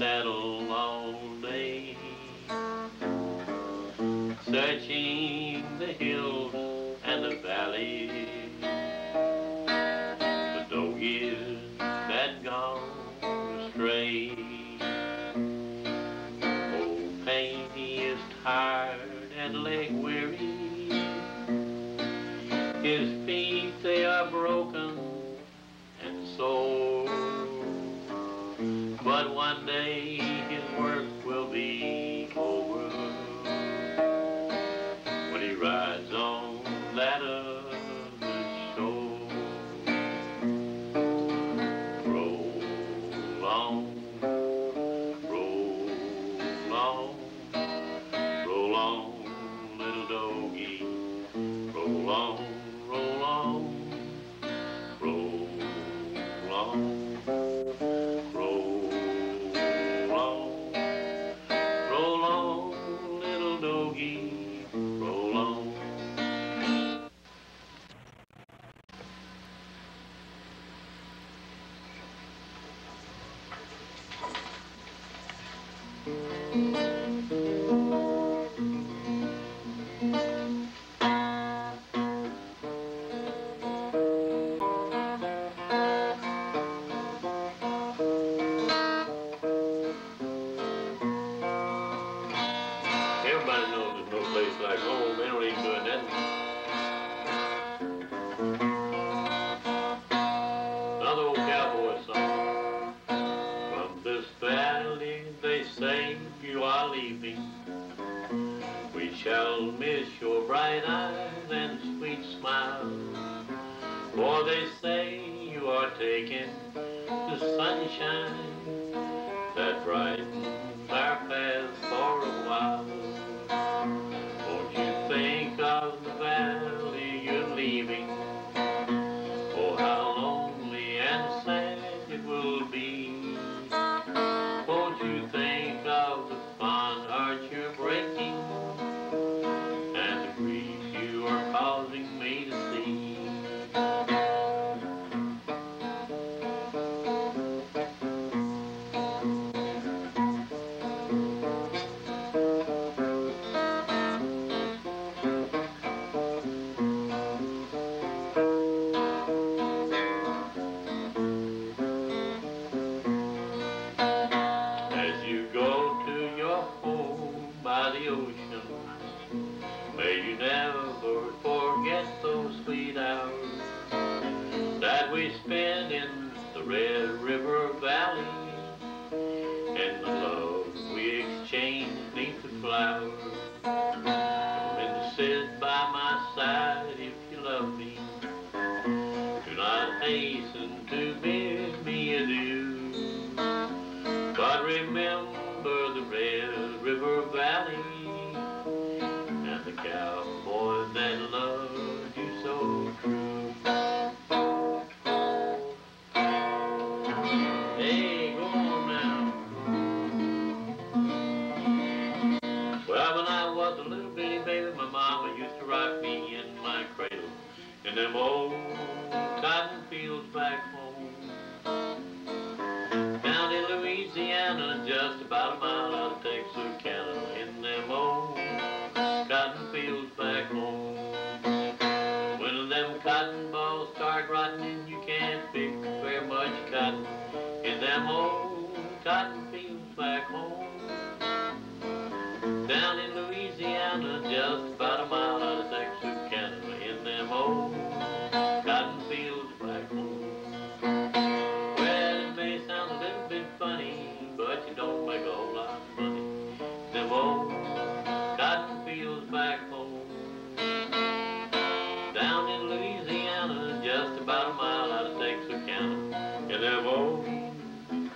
saddle all day, searching the hills and the valleys for doggies that gone astray. Old Painty is tired and leg weary. His feet, they are broken and sore. But one day his work will be over when he rides on that other shore. Roll on, roll on, roll on, little doggie. Roll on, roll on, roll on. Roll on, little doggie, roll on. Everybody knows there's no place like home. They don't even do it Another old cowboy song. From this valley they say you are leaving. We shall miss your bright eyes and sweet smile. For they say you are taking the sunshine that brightens our paths for a while. Won't you think of the valley you're leaving? Oh, how lonely and sad it will be. Won't you think of the fond heart you're breaking and the grief you are causing me to see? The ocean, may you never forget those sweet hours that we spent in the Red River Valley and the love we exchanged beneath the flowers. Come and sit by my side if you love me. Do not hasten to bid me adieu, but remember the Red River Valley and the cowboy that loved you so true. Hey, go on now. Well, when I was a little bitty baby, my mama used to rock me in my cradle in them old cotton fields back home. Down in Louisiana, just about a mile out of Texarkana, in them old cotton fields back home. When them cotton balls start rotting, you can't pick very much cotton in them old cotton fields back home. Down in Louisiana, just about a mile out of Texarkana, in them old cotton fields back home. Well, it may sound a little bit funny, but you don't make a whole lot of money. Them old cotton fields back home. Down in Louisiana, just about a mile out of Texarkana, in them old cotton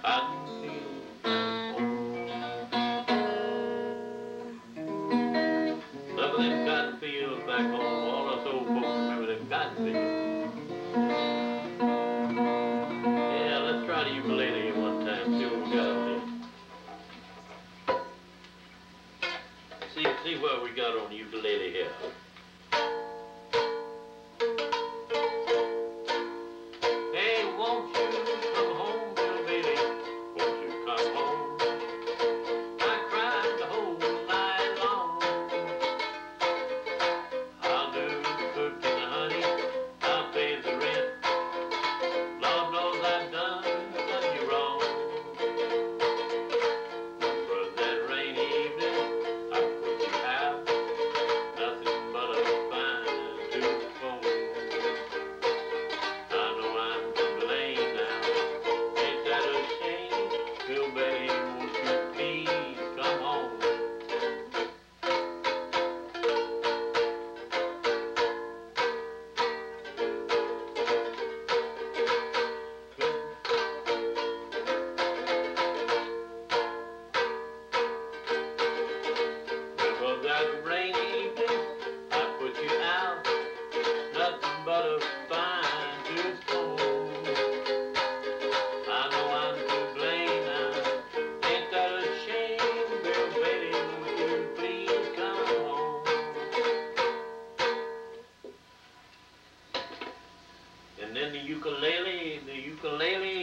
ukulele,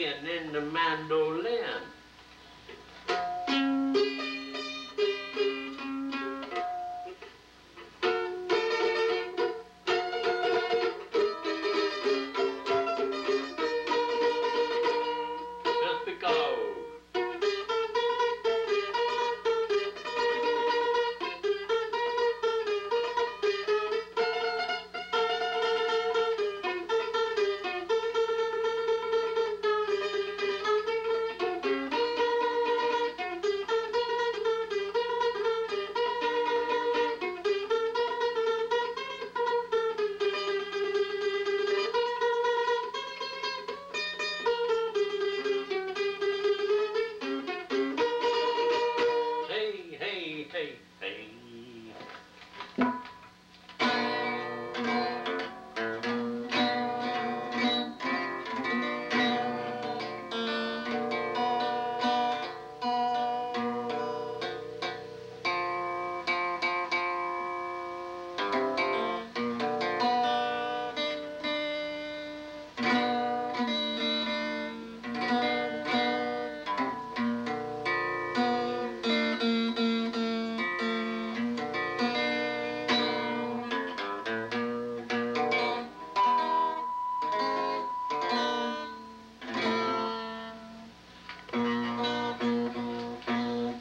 and then the mandolin. Just because. Hey.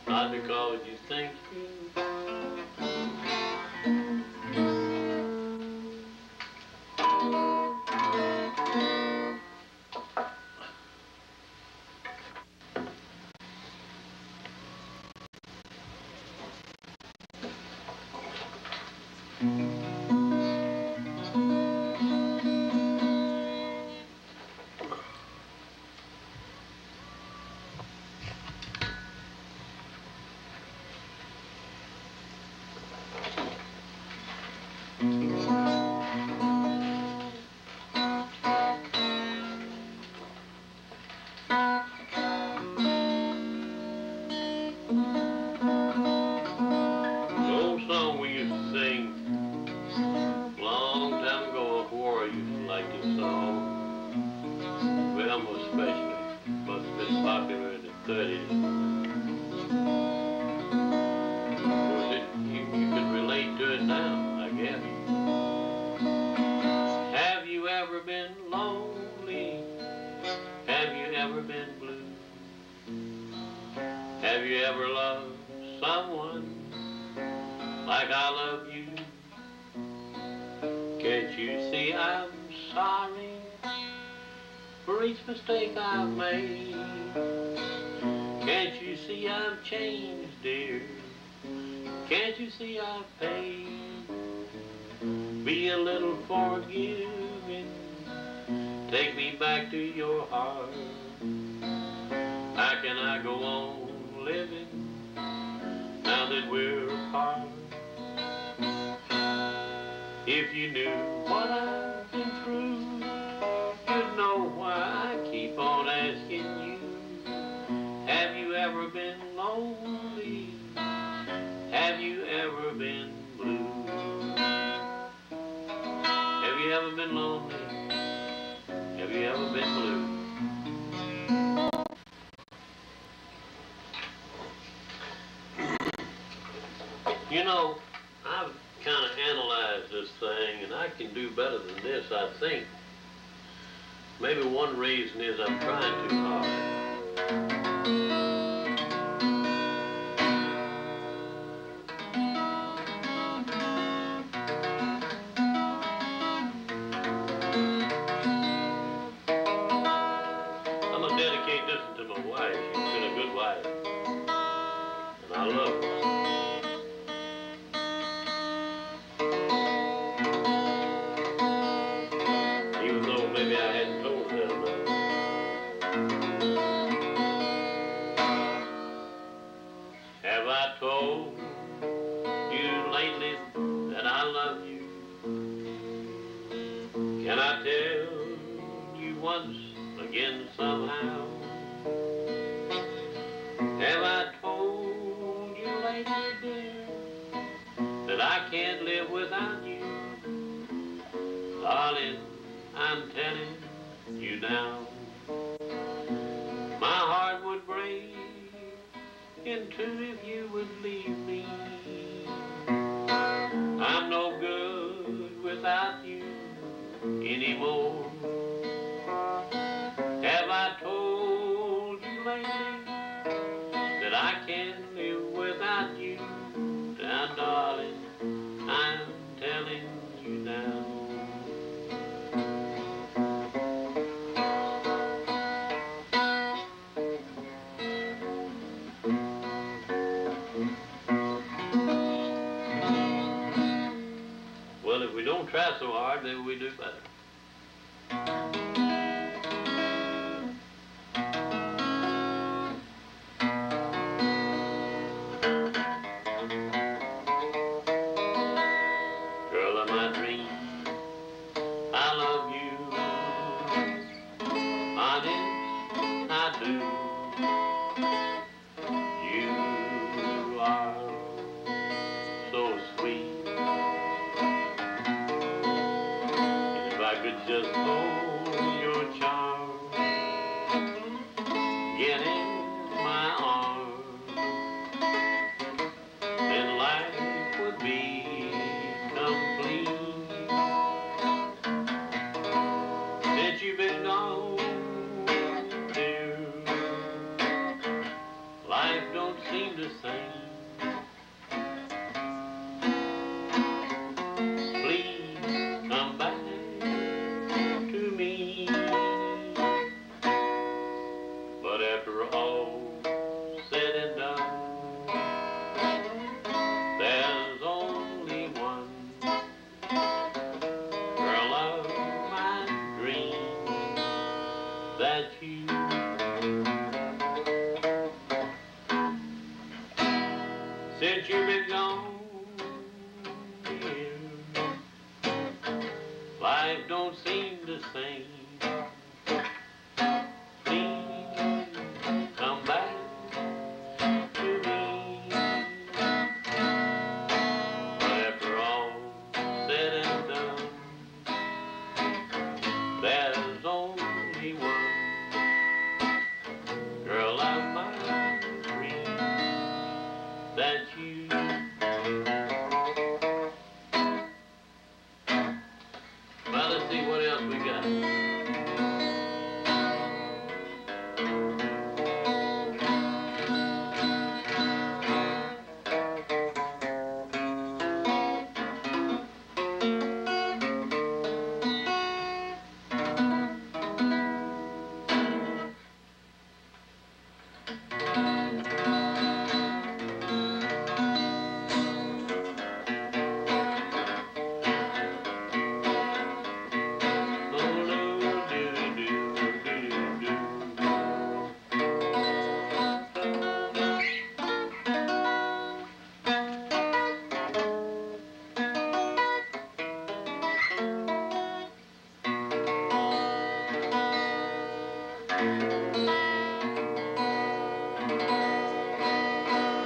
Not because you think you. The old song we used to sing long time ago, before I used to like this song. Well, especially, must have been popular in the 30s. You could relate to it now, I guess. Have you ever been lonely? Have you ever been blue? Have you ever loved someone like I love you? Can't you see I'm sorry for each mistake I've made? Can't you see I've changed, dear? Can't you see I've paid? Be a little forgiving, take me back to your heart. How can I go on living now that we're apart? If you knew what I've been through, you'd know why I keep on asking you. Have you ever been lonely? Have you ever been blue? Have you ever been lonely? Have you ever been blue? You know, I've kind of analyzed this thing, and I can do better than this, I think. Maybe one reason is I'm trying too hard. I'm going to dedicate this to my wife. She's been a good wife, and I love her. Even though maybe I hadn't told her that enough. Have I told you lately that I love you? Can I tell you once again somehow? Have I told you lately, dear, that I can't live without you? Darling, I'm telling down. My heart would break in two if you would leave me. I'm no good without you anymore. Have I told you lately that I can't live without you? Now, darling, I'm telling you now. Well, if we don't try so hard, maybe we do better. Girl of my dreams, I love you. Honest, I do. You are so sweet. If I could just hold your charm, get in my arms, then life would be complete. Since you've been gone, dear, life don't seem the same. Please come back to me. But after all said and done, there's only one girl of my dreams. That's you. Since you've been gone, dear, life don't seem the same. Please come back to me. But after all said and done, there's only one girl of my dreams. That's you. Well, let's see what else we got.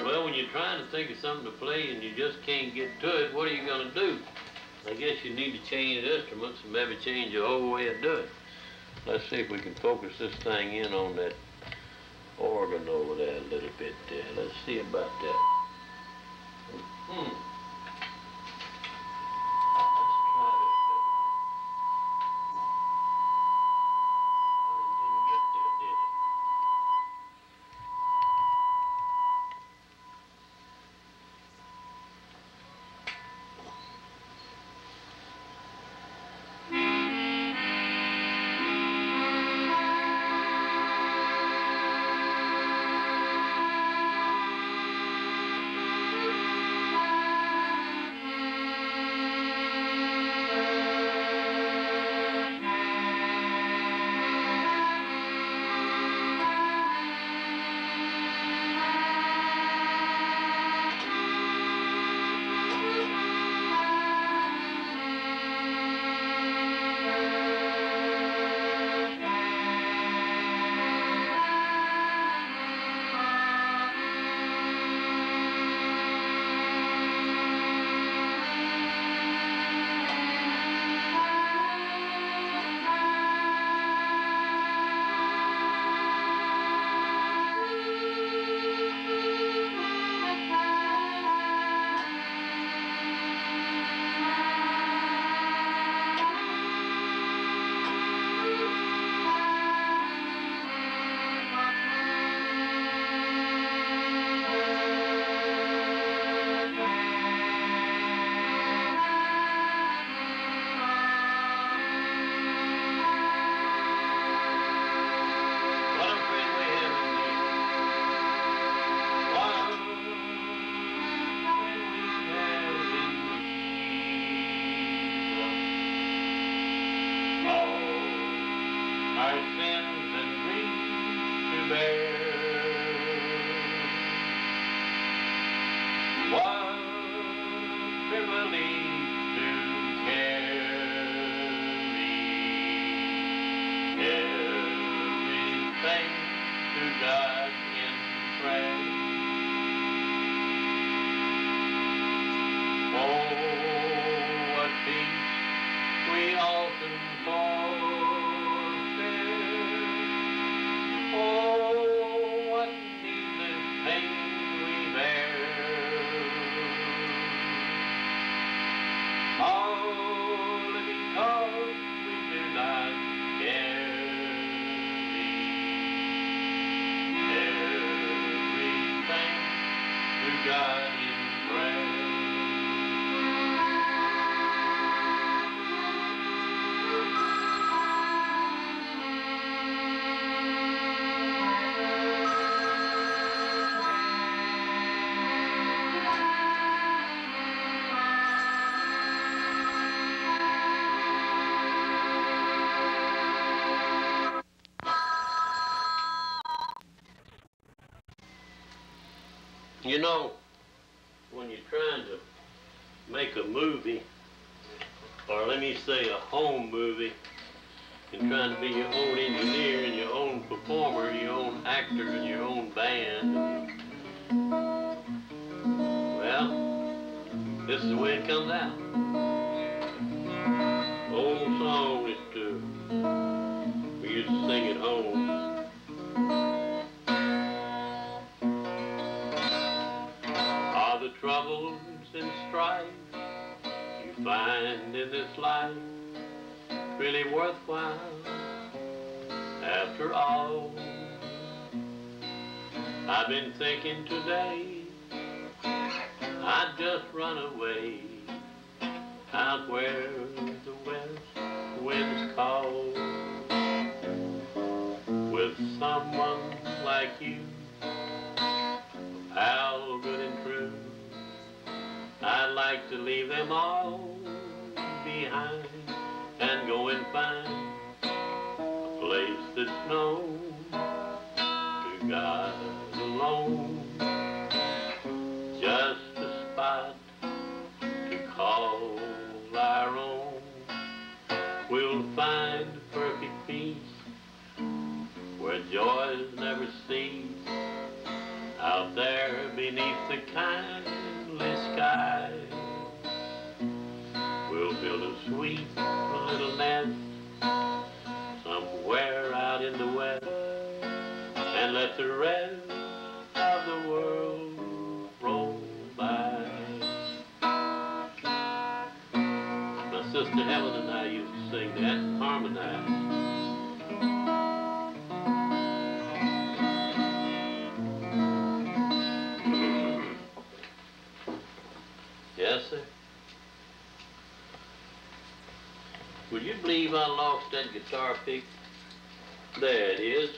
Well, when you're trying to think of something to play and you just can't get to it, what are you going to do? I guess you need to change instruments and maybe change your whole way of doing it. Let's see if we can focus this thing in on that organ over there a little bit there. Let's see about that. Let's try this. Didn't get there, did it? our sins and griefs to bear. What privilege to carry everything to God in prayer. Oh, what peace we often forfeit. Oh, what needless pain we bear. All because we do not carry everything to God in prayer. You know, when you're trying to make a movie, or let me say a home movie, and trying to be your own engineer and your own performer, your own actor and your own band, well, this is the way it comes out. Old song that we used to sing at home. Are the troubles and strife you find in this life really worthwhile after all? I've been thinking today I'd just run away out where the west winds call. With someone like you, pal good and true, I'd like to leave them all behind and go and find a place that's known to God alone. Just a spot to call our own. We'll find perfect peace where joys never cease. Out there beneath the kindly sky, we'll build a sweet little nest somewhere out in the west, and let the rest of the world roll by. My sister Helen and I used to sing that and harmonize. Yes, sir. Would you believe I lost that guitar pick? There it is.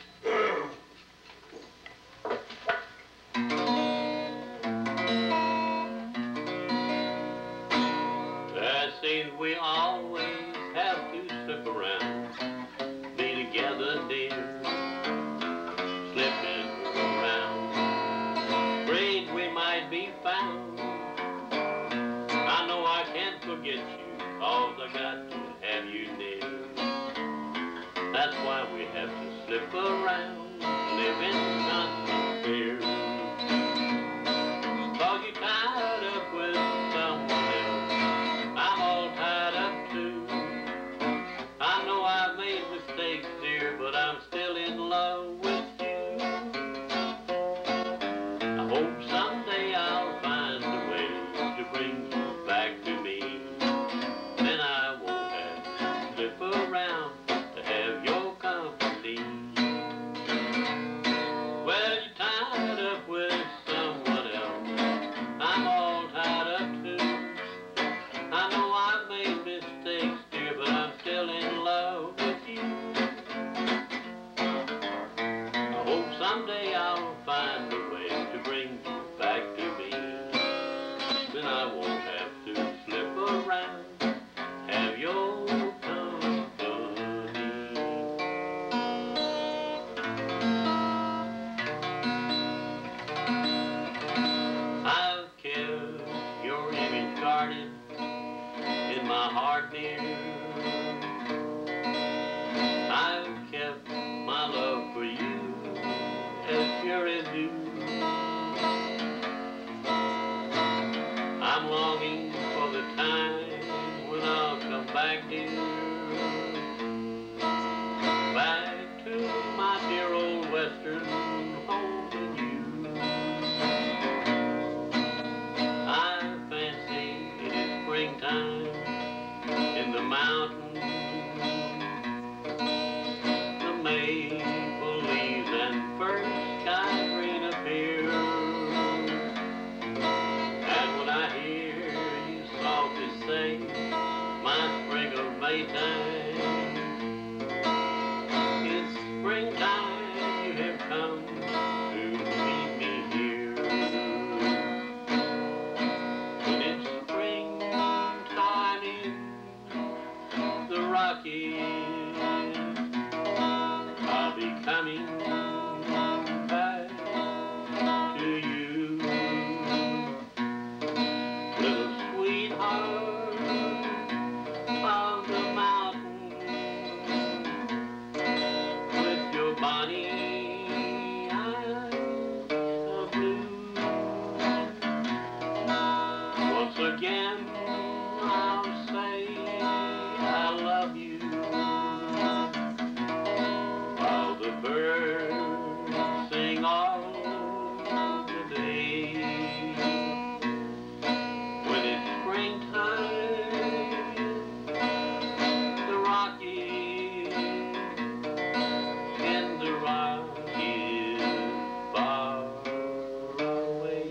That seems we always have to slip around, be together, dear, slipping around. Afraid we might be found. I know I can't forget you, 'cause I got to have you near. That's why we have to slip around, live in constant fear. 'Cause you're tied up with someone else, I'm all tied up too. I know I've made mistakes, dear, but I'm still in love with you. I hope someday I'll find a way to bring you back to me. Then I won't have to slip around to have your company. Well, you're tied up with someone else, I'm all tied up too. I know I've made mistakes, dear, but I'm still in love with you. I hope someday I'll find a way to bring you back to me. Then I won't have to slip around, have your company. coming back to you, little sweetheart of the mountain, with your bonny eyes of blue. Once again I'll say I love you, while the birds sing all the day. When it's springtime, the Rockies and the Rockies far away.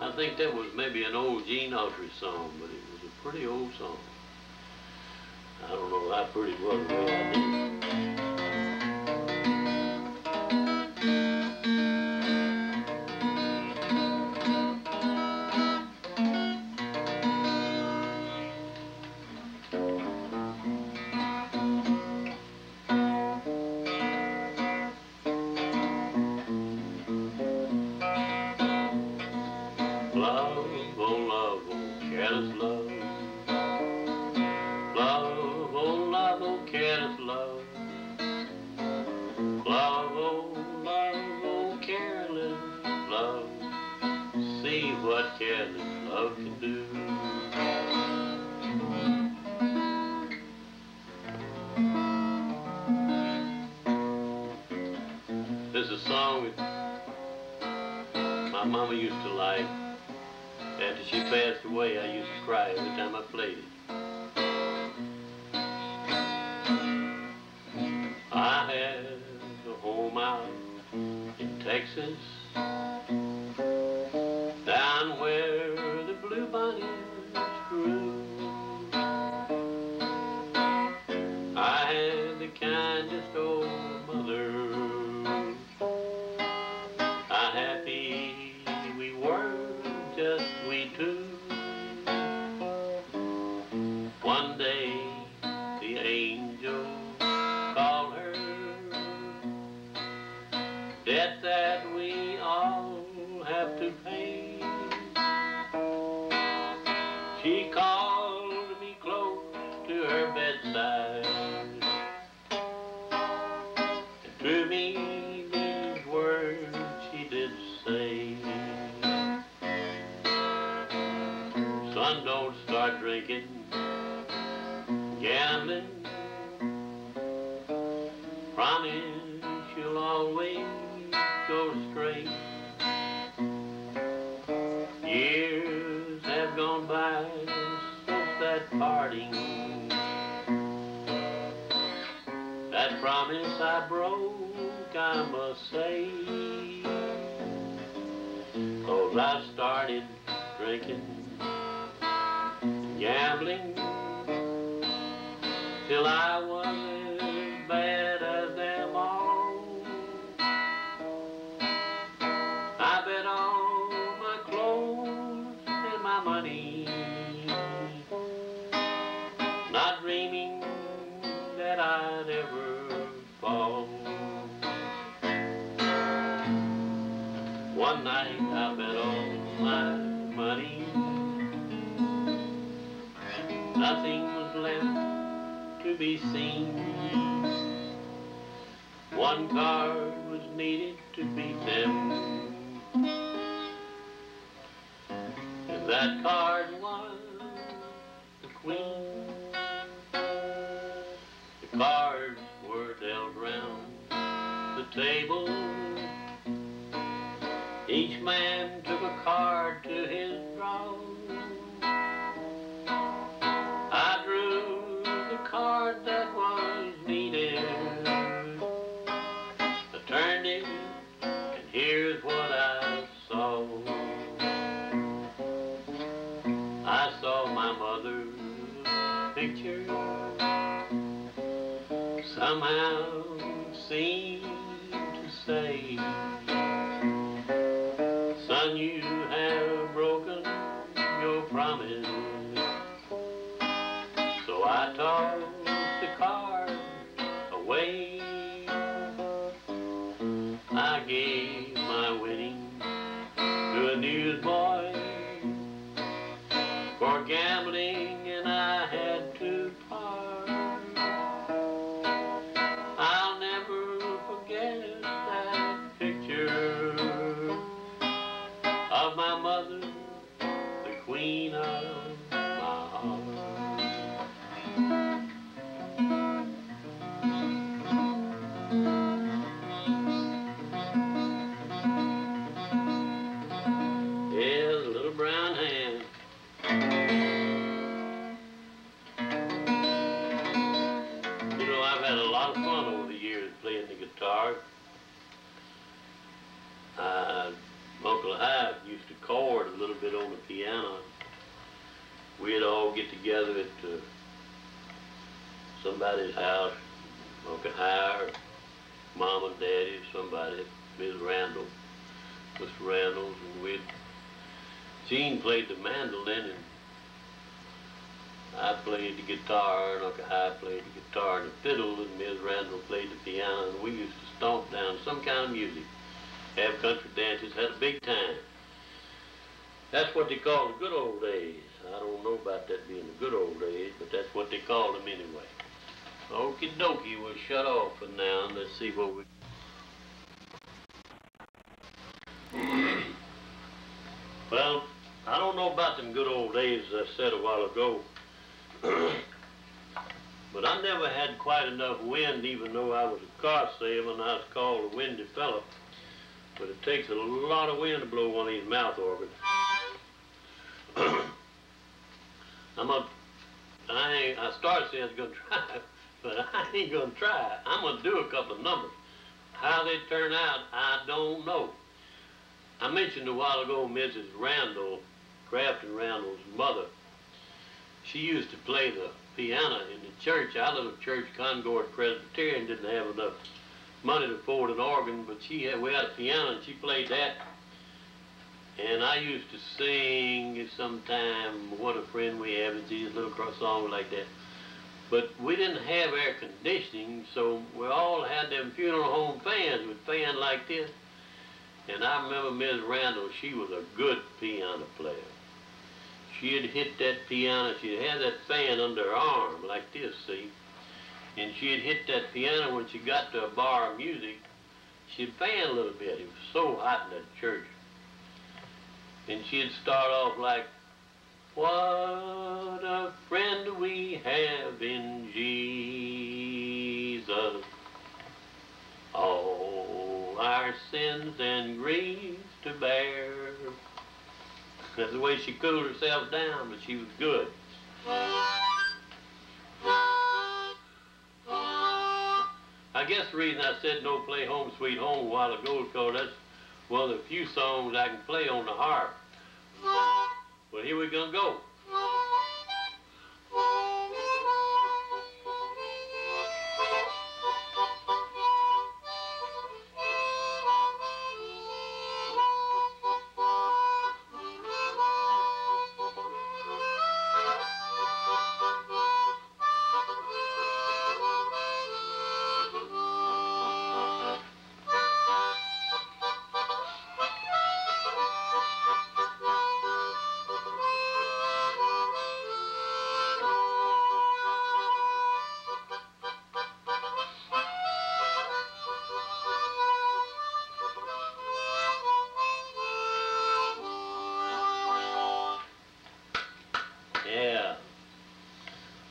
I think that was maybe an old Gene Autry song, but it was a pretty old song. I don't know how pretty it was the way I did it. Love, oh, careless love. Love, oh, careless love. Love, oh, careless love. See what careless love can do. There's a song that my mama used to like. After she passed away, I used to cry every time I played it. I had a home out in Texas, down where the bluebonnet grew. I had the kindest old mother. How happy we were, just we two. One day the angel called her, debt that we all have to pay. She called me close to her bedside, and to me these words she did say: son, don't start drinking, gambling. Promise you'll always go straight. Years have gone by since that parting. That promise I broke, I must say. 'Cause I started drinking, gambling, till I was as bad as them all. I bet all my clothes and my money, not dreaming that I'd ever fall. One night I bet all my money, nothing was left to be seen. One card was needed to beat them, and that card was the Queen. The cards were dealt round the table. Each man took a card to his draw. I drew the card that was needed. I turned it, and here's what I saw. I saw my mother's picture, somehow seemed to say, son, you have broken your promise. So I tossed the card lot of fun over the years playing the guitar. Uncle Hyde used to chord a little bit on the piano. We'd all get together at somebody's house, Uncle Hyde, or Mom and Daddy, somebody, Miss Randall, Mr. Randall's, and Gene played the mandolin, and I played the guitar, and Uncle Hyde played the guitar and the fiddle, and Miss Randall played the piano, and we used to stomp down some kind of music, have country dances, had a big time. That's what they call the good old days. I don't know about that being the good old days, but that's what they called them anyway. Okie dokie, we'll shut off for now, and let's see what we... Well, I don't know about them good old days, as I said a while ago, but I never had quite enough wind, even though I was a car salesman. I was called a windy fella, but it takes a lot of wind to blow one of these mouth organs. I started saying I was going to try it, but I ain't going to try it. I'm going to do a couple of numbers. How they turn out, I don't know. I mentioned a while ago Mrs. Randall, Kraft and Randall's mother. She used to play the piano in the church. Our little church, Concord Presbyterian, didn't have enough money to afford an organ, but we had a piano and she played that. And I used to sing sometime, What a Friend We Have, and these little cross songs like that. But we didn't have air conditioning, so we all had them funeral home fans with fans like this. And I remember Miss Randall, she was a good piano player. She'd hit that piano, she'd have that fan under her arm like this, see? And she'd hit that piano when she got to a bar of music, she'd fan a little bit. It was so hot in that church. And she'd start off like, what a friend we have in Jesus, all our sins and griefs to bear. That's the way she cooled herself down, but she was good. I guess the reason I said no play Home Sweet Home a while ago is because that's one of the few songs I can play on the harp. Well, here we're gonna go. Yeah.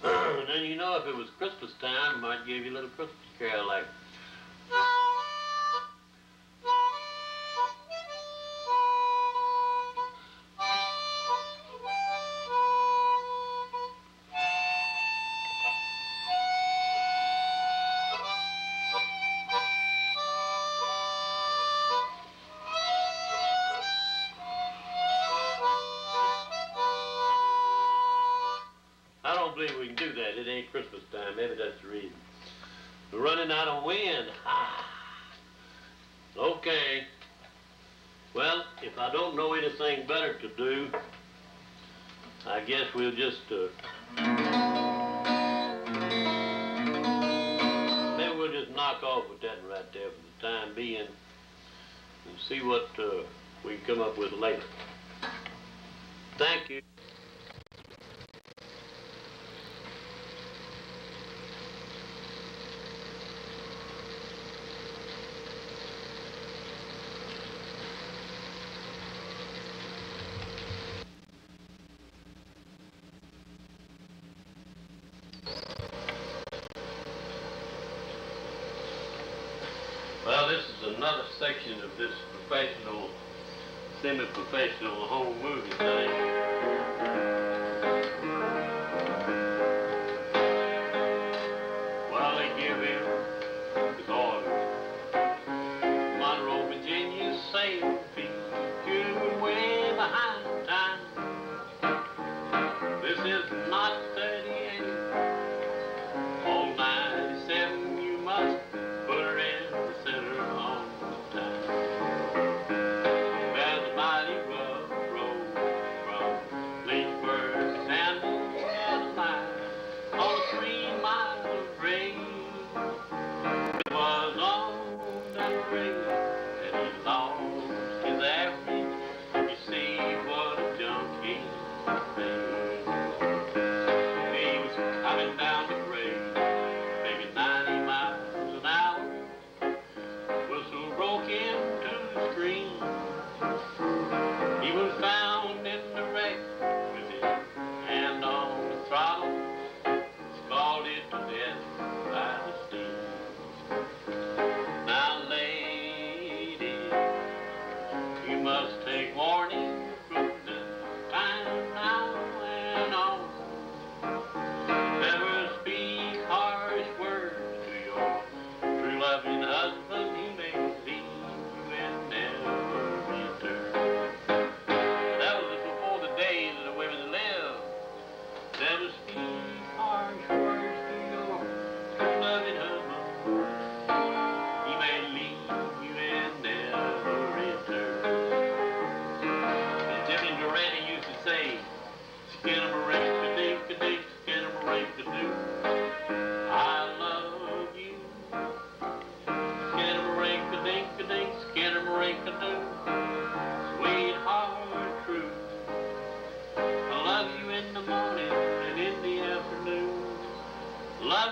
And then, you know, if it was Christmas time, I might give you a little Christmas carol like... I don't believe we can do that. It ain't Christmas time. Maybe that's the reason. We're running out of wind. Okay. Well, if I don't know anything better to do, I guess we'll just, maybe we'll just knock off with that right there for the time being and see what we can come up with later. Thank you. Well, this is another section of this professional, semi-professional home movie thing. Well, they give him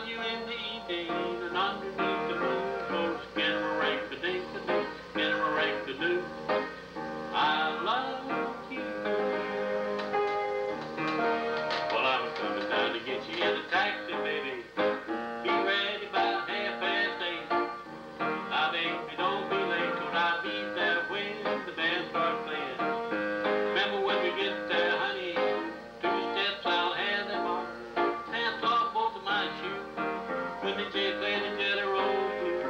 you in the evening, and underneath the moon goes skinnamarink-a-dink-a-doo, skinnamarink-a-doo. I love you. Well, I'm coming down to get you in a taxi, baby. Be ready about 8:30. Now, baby, don't be late, 'cause I'll be there when the band starts playing. Remember when we get there, honey, 2 steps I'll have them on. Pants off both of my shoes when they play the Jelly Roll Blues.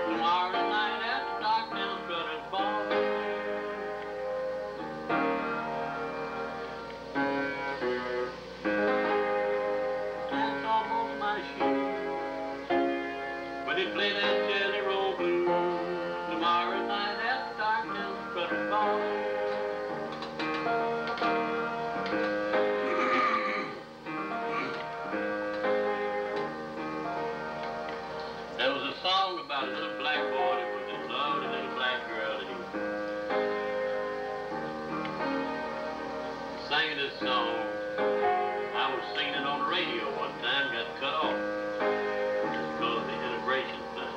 Tomorrow night after dark down Strutter's Bar. Pants off both of my shoes when they play that Jelly Roll Blues. Tomorrow night after dark down Strutter's Bar. There was a song about a little black boy that was in love with a little black girl that he sang this song. I was singing it on the radio one time, got cut off. It's because of the integration thing.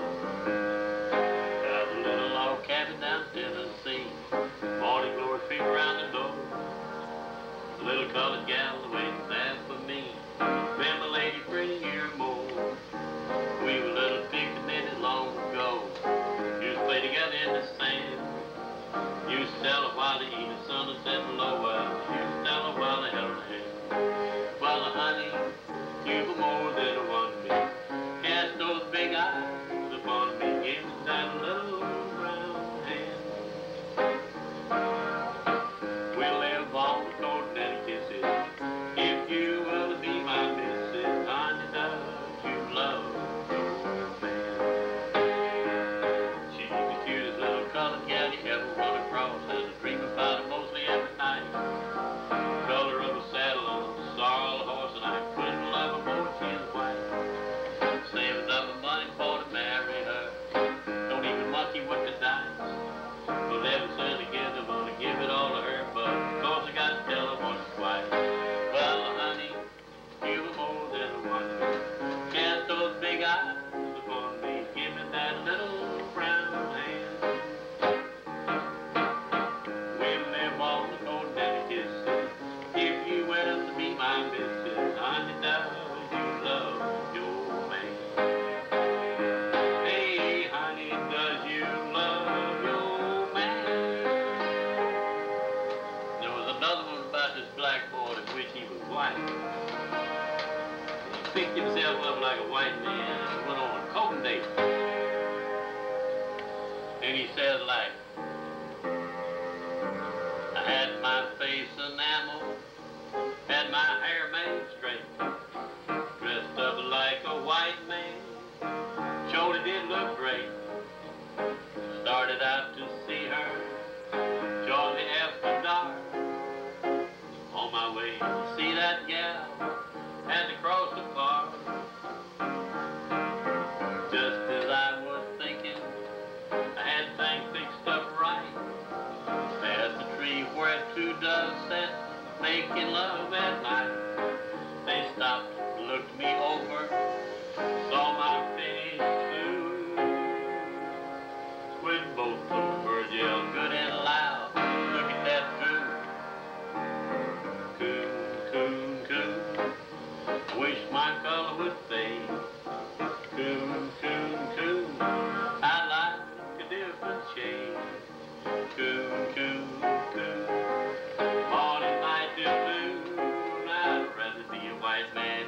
Got a little log cabin down in Tennessee. Morning glory fever around the door. A little colored gal waiting there for me. Been my lady for a year more. We were little pickaninnies long ago. Used to play together in the sand. Used to tell her while the evening sun was setting low. Used to tell her while the hell I had. Well, honey, you were more than one me. Cast those big eyes upon me. Give me that little brown hand. We'll live on the golden and kisses. If you were to be my missus, honey, does you love your man? She's the cutest little colored gal you ever run across. As I dream about her mostly every night. Color of a saddle on a sorrel horse, and I couldn't love her more if she's white. Saving up my money for to marry her. Don't even monkey with the dice. But ever since again, I want to give it all to her, but of course I got to tell her once or twice. Well, honey, you were more than one me. Cast those big eyes upon me. Give me that little brown hand. We'll live on the golden and kisses. If you were to be my missus, honey, does you love your man? Hey, honey, does you love your man? There was another one about this black boy that wished he was white. He picked himself up like a white man and went on a courting date. And he said like, I had my face enameled, had my hair made straight, dressed up like a white man, surely did look great. Started out to see her shortly after dark. On my way to see that gal, had to cross the park. Just as I was thinking, I had things fixed up right. Past the tree where 2 doves sat, making love at night. They stopped, looked me over, saw my face too. When both those birds yelled good and loud, look at that coon, coon, coon, coon. Wish my color would fade. Coon, coon, coon. I like a different shade. Coon, coon, coon. Morning, night, till noon. I'd rather be a white man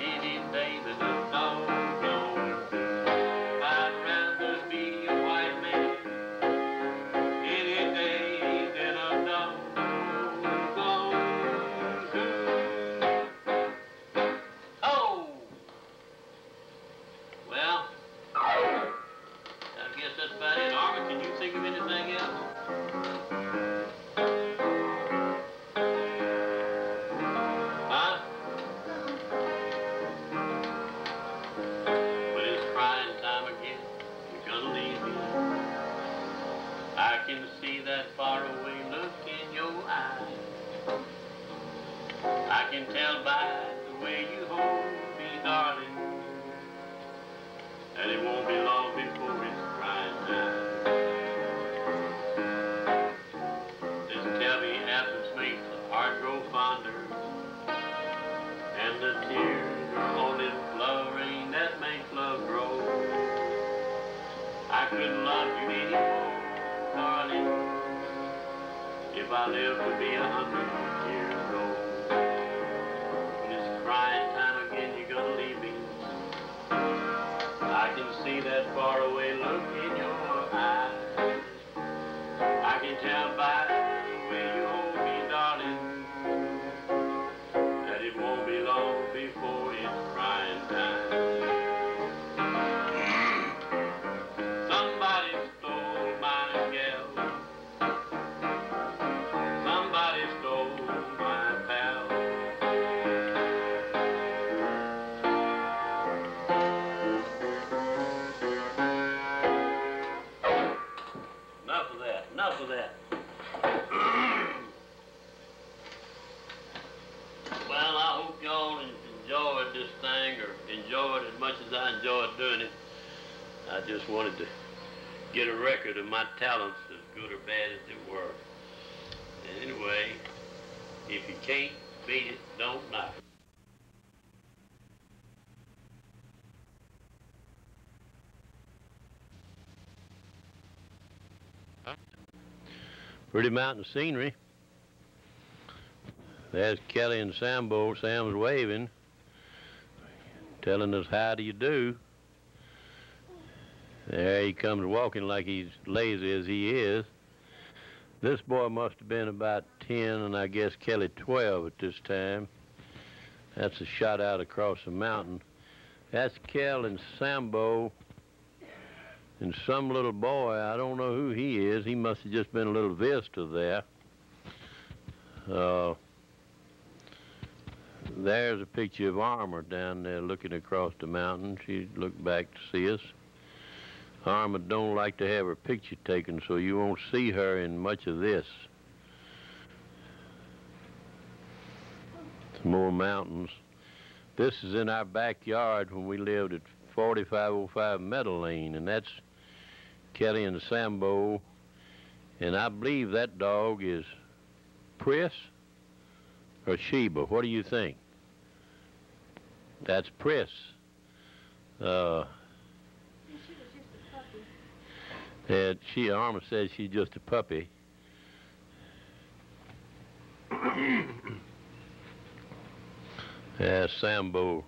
I live to be 100 years old. When it's crying time again, you're gonna leave me. I can see that faraway look in your eyes. I can tell by the way you hold me, darling, that it won't be long before it's crying time. Somebody stole my gal. Somebody stole my pal. Enough of that, enough of that. Well, I hope y'all enjoyed this thing, or enjoyed it as much as I enjoyed doing it. I just wanted to get a record of my talents, as good or bad as they were. And anyway, if you can't beat it, don't knock it. Pretty mountain scenery. There's Kelly and Sambo. Sam's waving, telling us how do you do. There he comes walking like he's lazy as he is. This boy must have been about 10, and I guess Kelly 12 at this time. That's a shot out across the mountain. That's Kel and Sambo and some little boy. I don't know who he is. He must have just been a little visitor there. There's a picture of Armour down there looking across the mountain. She looked back to see us. Armour don't like to have her picture taken, so you won't see her in much of this. Some more mountains. This is in our backyard when we lived at 4505 Meadow Lane, and that's Kelly and Sambo, and I believe that dog is Priss or Sheba. What do you think? That's Priss. Armour says she's just a puppy. Sambo.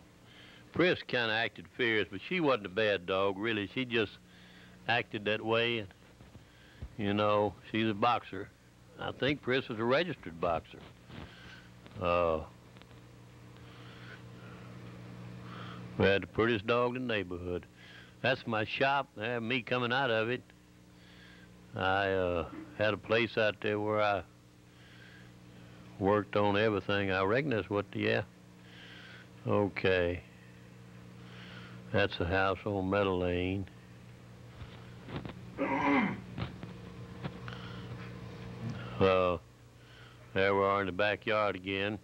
Priss kind of acted fierce, but she wasn't a bad dog, really. She just acted that way. And, you know, she's a boxer. I think Priss is a registered boxer. We had the prettiest dog in the neighborhood. That's my shop. There's me coming out of it. I had a place out there where I worked on everything. I reckon that's what, yeah. Okay. That's a house on Meadow Lane. There we are in the backyard again.